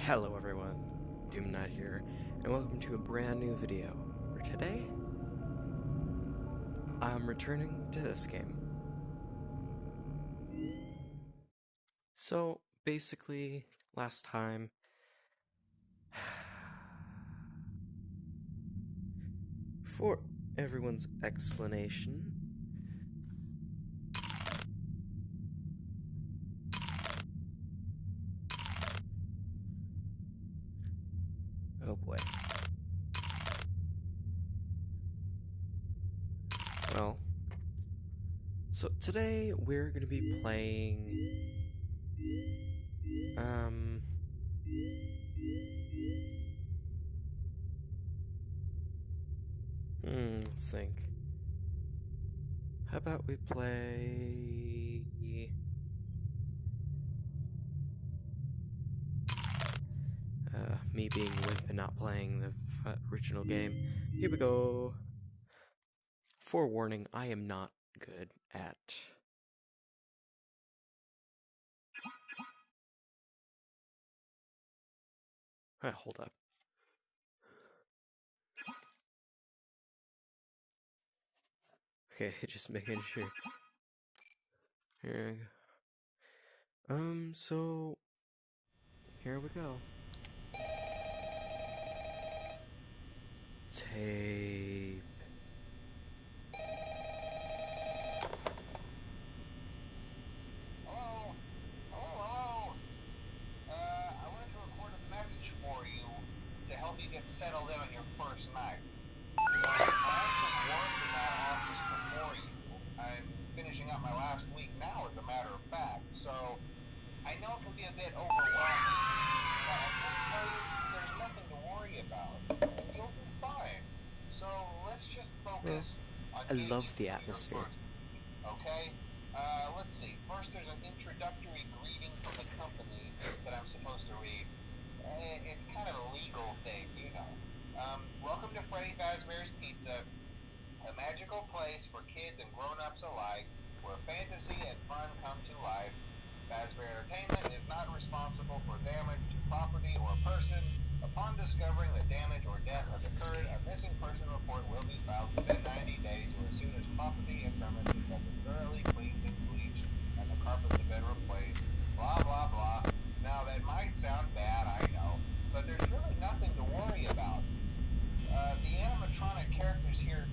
Hello everyone, Doomknight here, and welcome to a brand new video, where today, I'm returning to this game. So, basically, last time, for everyone's explanation, oh boy. Well, so today we're going to be playing, let's think. How about we play... me being wimp and not playing the original game. Here we go. Forewarning, I am not good at... hold up. Okay, just making sure. Here we go. So... here we go. Tape. Hello? Hello? I wanted to record a message for you to help you get settled in on your first night. I actually worked in that office before you. I'm finishing up my last week now, as a matter of fact, so I know it can be a bit overwhelming, but I can tell you there's nothing to worry about. You'll be fine. So let's just focus on I getting love you the through your atmosphere. first week, okay? Let's see. First, there's an introductory greeting from the company that I'm supposed to read. It's kind of a legal thing, you know. Welcome to Freddy Fazbear's Pizza, a magical place for kids and grown-ups alike, where fantasy and fun come to life. Fazbear Entertainment is not responsible for damage to property or person. Upon discovering that damage or death has occurred, a missing person report will be filed within 90 days or as soon as property and premises have been thoroughly cleaned and bleached and the carpets have been replaced. Blah, blah, blah. Now, that might sound bad, I know, but there's really nothing to worry about. The animatronic characters here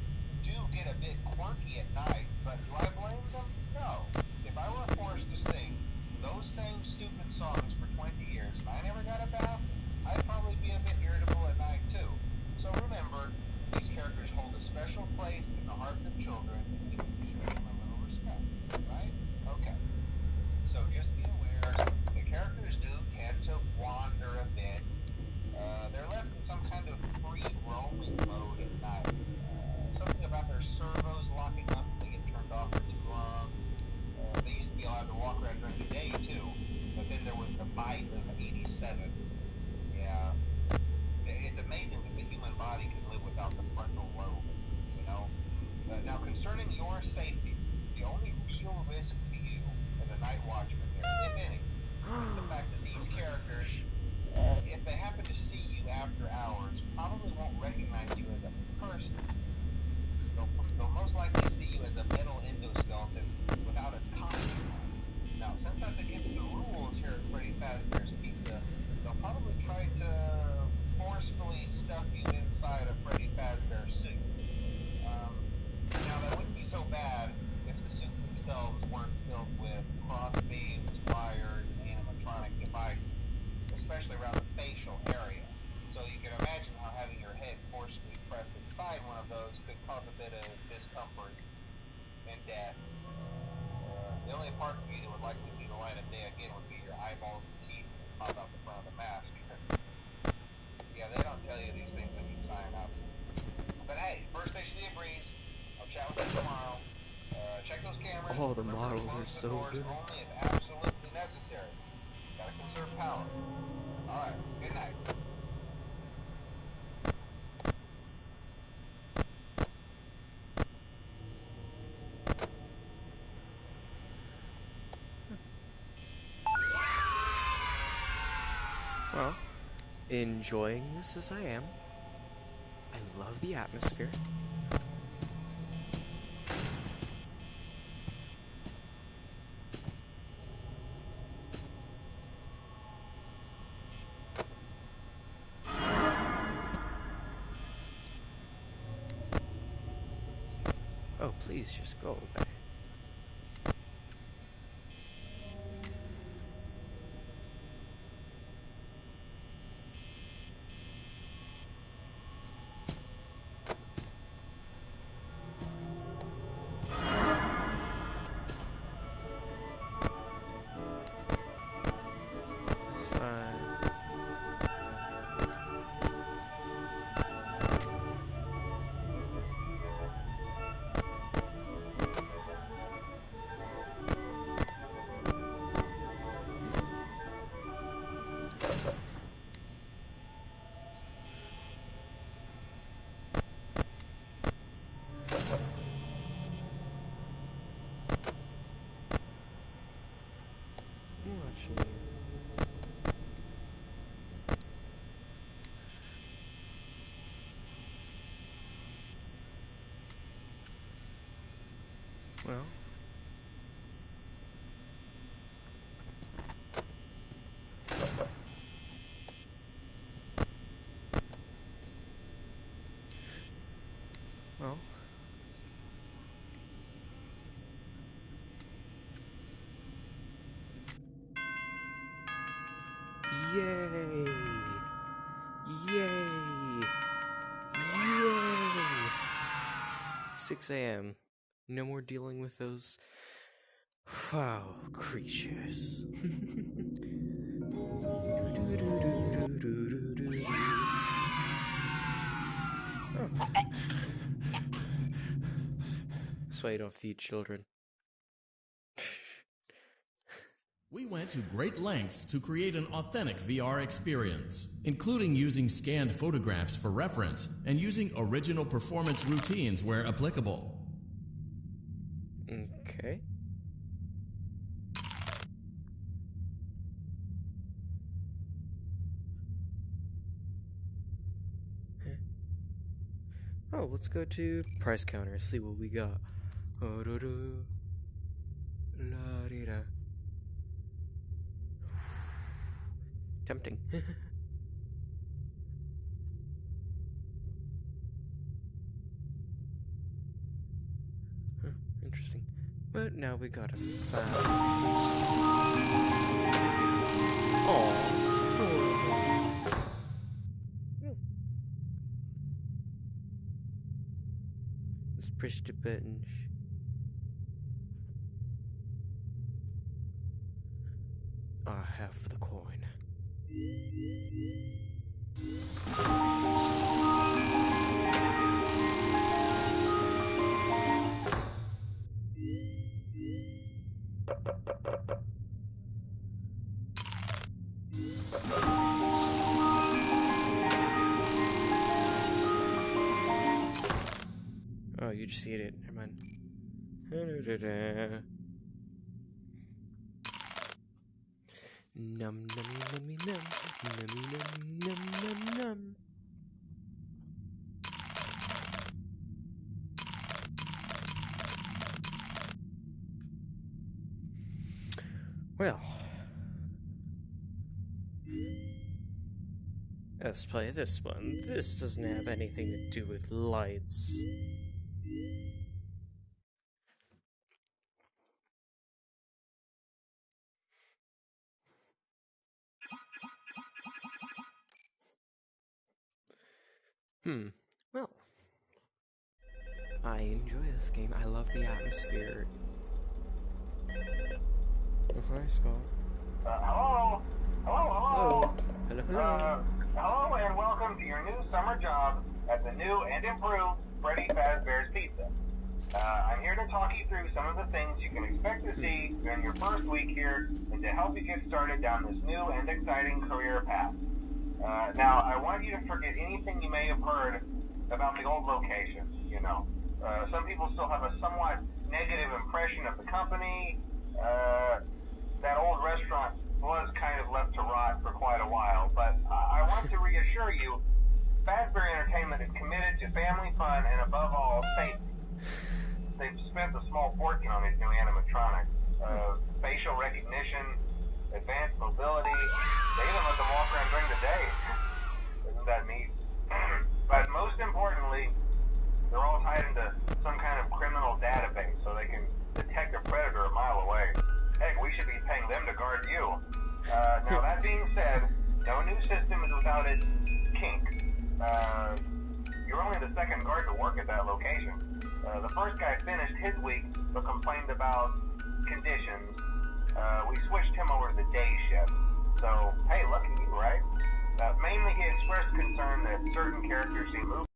do get a bit quirky at night, but do I blame them? No. If I were forced to sing those same stupid songs for 20 years and I never got a bath, I'd probably be a bit irritable at night too. So remember, these characters hold a special place in the hearts of children, and you can show them a little respect, right? Okay. So just be aware, the characters do tend to wander a bit. They're left in some kind of free roaming mode at night. Something about their servos locking up if they get turned off for too long. They used to be allowed to walk around during the day too, but then there was the bite of 87. Yeah. It's amazing that the human body can live without the frontal lobe, you know? Now, concerning your safety, the only real risk to you as a night watchman there, if any, is the fact that these characters, if they happen to see you after hours, probably won't recognize you as a person. They'll most likely see you as a metal endoskeleton without its costume. Now, since that's against the rules here at Freddy Fazbear's Pizza, they'll probably try to forcefully stuff you inside a Freddy Fazbear suit. Now, that wouldn't be so bad if the suits themselves weren't filled with crossbeams, wires, and animatronic devices, especially around the facial area. So you can imagine how having your head forcibly pressed inside one of those could cause a bit of discomfort and death. The only parts of you that would likely see the light of day again would be your eyeballs and teeth that pop out the front of the mask. Yeah, they don't tell you these things when you sign up. But hey, first station of breeze. I'll chat with you tomorrow. Check those cameras. Oh, the Remember to models are close the so doors good. only if absolutely necessary. Gotta conserve power. Alright, good night. Well, enjoying this as I am. I love the atmosphere. Oh, please just go away. Well, well, yay! Yay! Yay! 6 a.m. No more dealing with those foul creatures. Oh. That's why you don't feed children. We went to great lengths to create an authentic VR experience, including using scanned photographs for reference and using original performance routines where applicable. Okay. Oh, let's go to price counter, see what we got. La-di-da. Tempting. Interesting. But now we gotta find... Aww. Let's push the button. I have the coin. Oh, you just ate it. Never mind. Num nummy nummy num nummy num num num. Well, let's play this one. This doesn't have anything to do with lights. Well, I enjoy this game. I love the atmosphere. Oh, hi, Scott. Hello? Hello? Hello. Hello and welcome to your new summer job at the new and improved Freddy Fazbear's Pizza. I'm here to talk you through some of the things you can expect to see during your first week here and to help you get started down this new and exciting career path. Now, I want you to forget anything you may have heard about the old locations, you know. Some people still have a somewhat negative impression of the company. That old restaurant was kind of left to rot for quite a while, but I want to spent a small fortune on these new animatronics. Facial recognition, advanced mobility. They even let them walk around during the day. Isn't that neat? But most importantly, they're all tied into some kind of criminal database so they can detect a predator a mile away. Heck, we should be paying them to guard you. Now that being said, no new system is without its kink. You're only the second guard to work at that location. The first guy finished his week but complained about conditions. We switched him over to the day shift. So, hey, lucky you, right? Mainly he expressed concern that certain characters seem moved.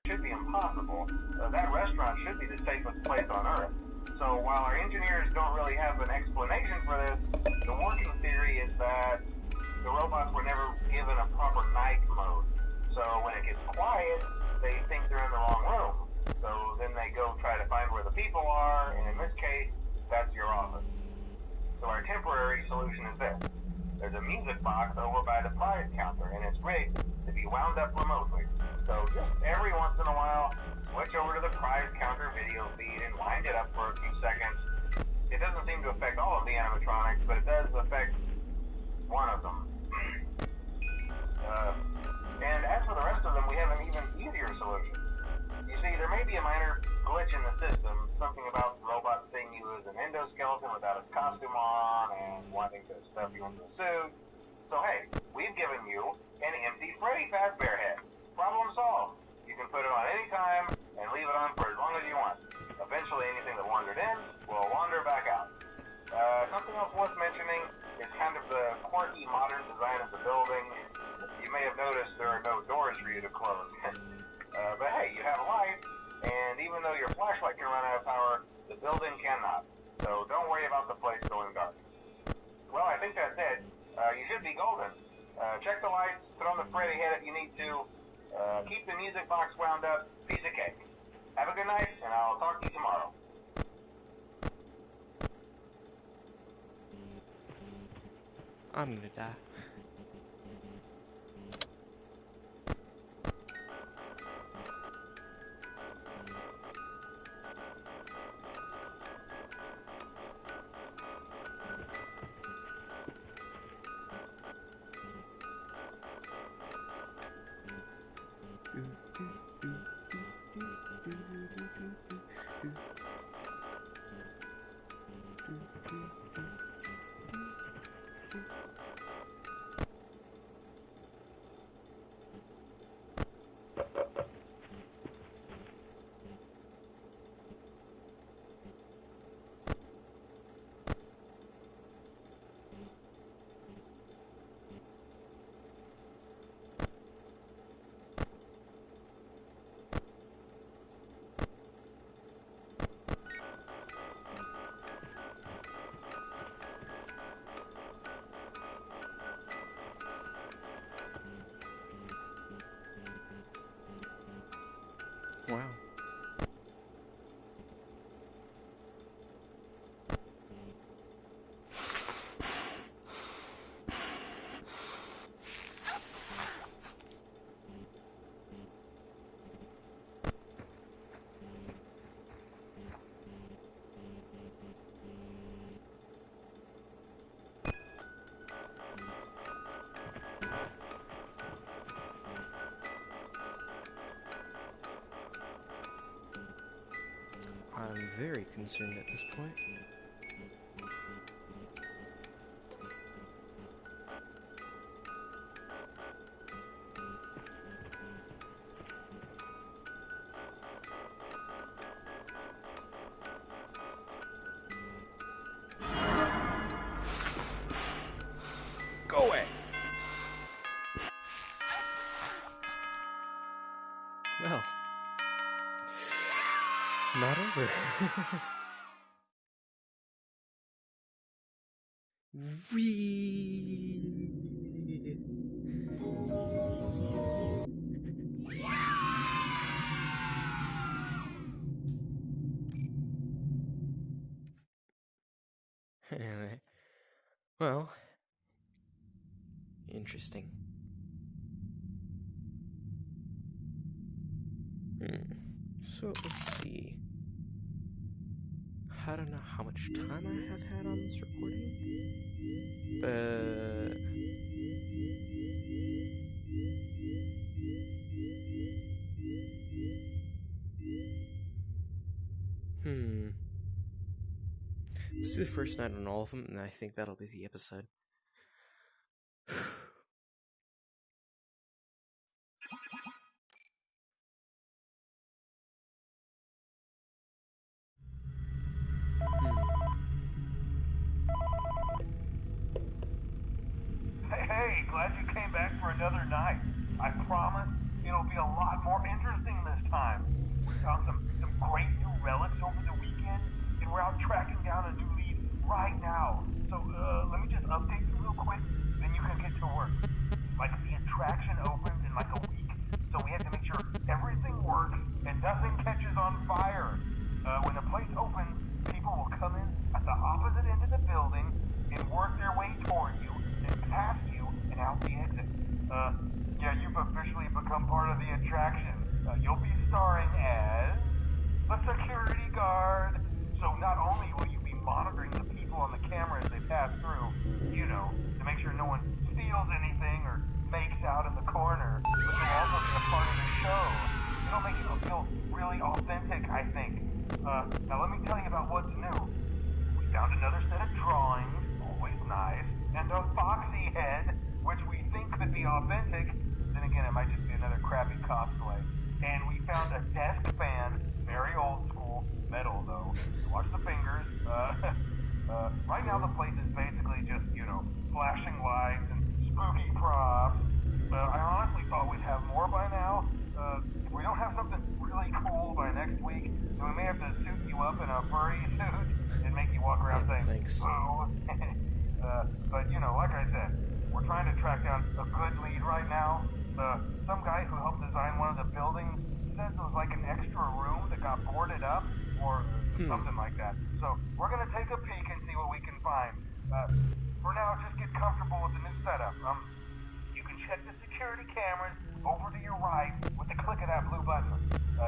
Should be impossible. That restaurant should be the safest place on Earth. So while our engineers don't really have an explanation for this, the working theory is that the robots were never given a proper night mode. So when it gets quiet, they think they're in the wrong room. So then they go try to find where the people are, and in this case, that's your office. So our temporary solution is this. There's a music box over by the prize counter, and it's rigged to be wound up remotely. So just every once in a while, switch over to the prize counter video feed and wind it up for a few seconds. It doesn't seem to affect all of the animatronics, but it does affect one of them. And as for the rest of them, we have an even easier solution. You see, there may be a minor glitch in the system, something about the robot seeing you as an endoskeleton without its costume on and wanting to stuff you into a suit. So hey, we've given you an empty Freddy Fazbear head. Problem solved. You can put it on any time and leave it on for as long as you want. Eventually anything that wandered in will wander back out. Something else worth mentioning is kind of the quirky modern design of the building. You may have noticed there are no doors for you to close. But hey, you have a light, and even though your flashlight can run out of power, the building cannot. So don't worry about the place going dark. Well, I think that's it. You should be golden. Check the lights, put on the Freddy head if you need to. Keep the music box wound up. Piece of cake. Have a good night, and I'll talk to you tomorrow. I'm gonna die. Wow. I'm very concerned at this point. Go away! Well, not over. Wee. Anyway, well, interesting. So, let's see. I don't know how much time I have had on this recording, but... Let's do the first night on all of them, and I think that'll be the episode. Hey, glad you came back for another night. I promise it'll be a lot more interesting this time. We found some great new relics over the weekend, and we're out tracking down a new lead right now. So, let me just update you real quick, then you can get to work. Like, the attraction opens in like a week, so we have to make sure everything works and nothing catches on fire. When the place opens, people will come in at the opposite end of the building and work their way toward you, and past you, and out the exit. Yeah, you've officially become part of the attraction. You'll be starring as the security guard. So not only will you be monitoring the people on the camera as they pass through, you know, to make sure no one steals anything or makes out in the corner, but you'll also be a part of the show. It'll make it feel really authentic, I think. Now let me tell you about what's new. We found another set of drawings, always nice, and a foxy head, which we think could be authentic. Then again, it might just be another crappy cosplay. And we found a desk fan, very old school, metal though. Watch the fingers. Right now the place is basically just, you know, flashing lights and spooky props. I honestly thought we'd have more by now. If we don't have something really cool by next week, then we may have to suit you up in a furry suit and make you walk around saying, thanks. "Boo." But, you know, like I said, we're trying to track down a good lead right now. Some guy who helped design one of the buildings says it was like an extra room that got boarded up, or something like that. So, we're gonna take a peek and see what we can find. For now, just get comfortable with the new setup. You can check the security cameras over to your right with the click of that blue button.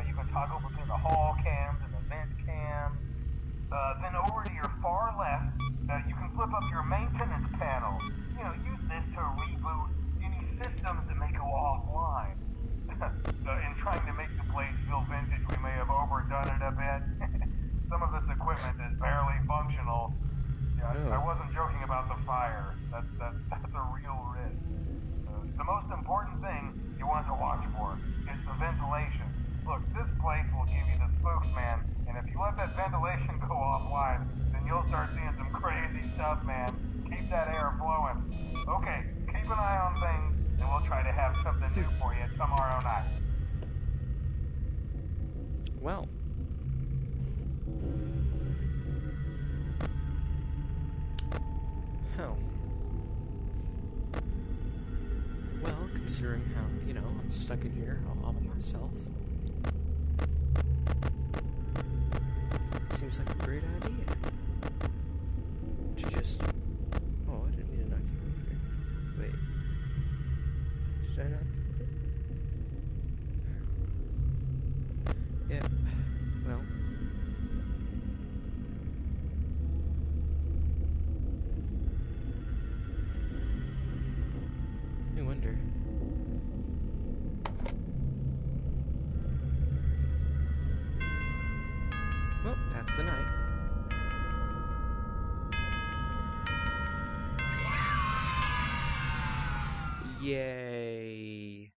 You can toggle between the hall cams and the vent cams. Then over to your far left, you can flip up your maintenance panel. You know, use this to reboot any systems that may go offline. In trying to make the place feel vintage, we may have overdone it a bit. Some of this equipment is barely functional. Yeah, I wasn't joking about the fire. That's a real risk. The most important thing you want to watch for is the ventilation. Look, this place will give you the spooks, man. And if you let that ventilation go offline, then you'll start seeing some crazy stuff, man. Keep that air flowing. Okay, keep an eye on things, and we'll try to have something new for you tomorrow night. Well. Hell. Well, considering how, you know, I'm stuck in here all by myself. Seems like a great idea. To just... Oh, I didn't mean to knock you over. Wait. Did I not? Yep. Well. I wonder. Well, that's the night. Yay.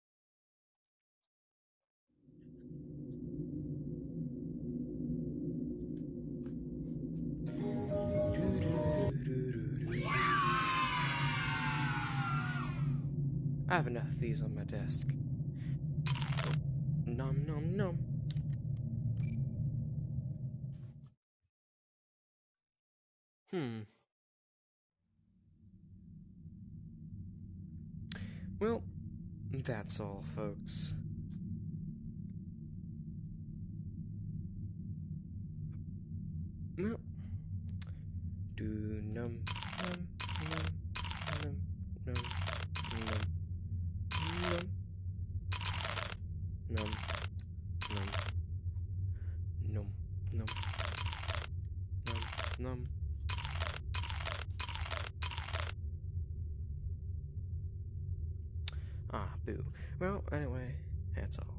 I have enough of these on my desk. Nom nom nom. Well, that's all, folks. No. Do num num num num num num num num num Boo. Well, anyway, that's all.